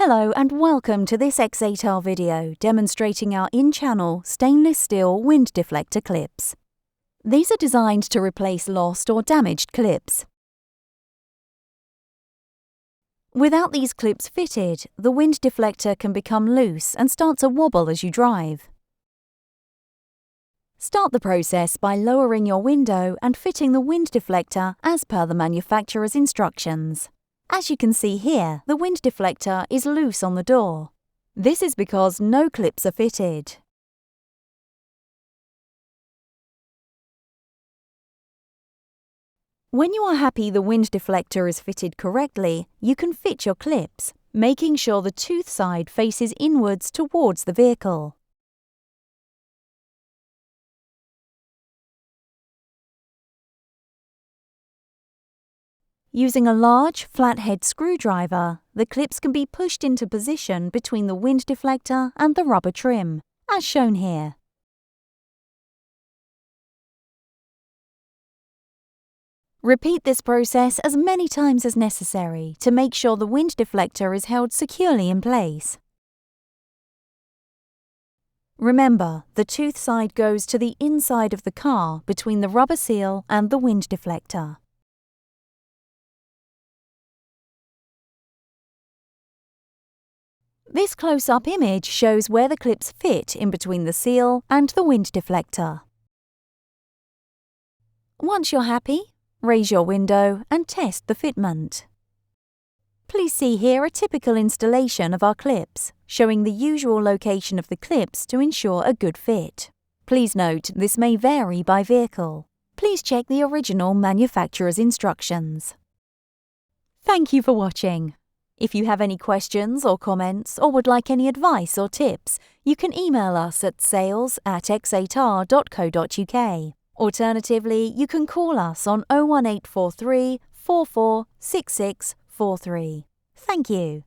Hello and welcome to this X8R video demonstrating our in-channel stainless steel wind deflector clips. These are designed to replace lost or damaged clips. Without these clips fitted, the wind deflector can become loose and start to wobble as you drive. Start the process by lowering your window and fitting the wind deflector as per the manufacturer's instructions. As you can see here, the wind deflector is loose on the door. This is because no clips are fitted. When you are happy the wind deflector is fitted correctly, you can fit your clips, making sure the tooth side faces inwards towards the vehicle. Using a large, flathead screwdriver, the clips can be pushed into position between the wind deflector and the rubber trim, as shown here. Repeat this process as many times as necessary to make sure the wind deflector is held securely in place. Remember, the tooth side goes to the inside of the car between the rubber seal and the wind deflector. This close-up image shows where the clips fit in between the seal and the wind deflector. Once you're happy, raise your window and test the fitment. Please see here a typical installation of our clips, showing the usual location of the clips to ensure a good fit. Please note this may vary by vehicle. Please check the original manufacturer's instructions. Thank you for watching. If you have any questions or comments or would like any advice or tips, you can email us at sales@x8r.co.uk. Alternatively, you can call us on 01843 446643. Thank you.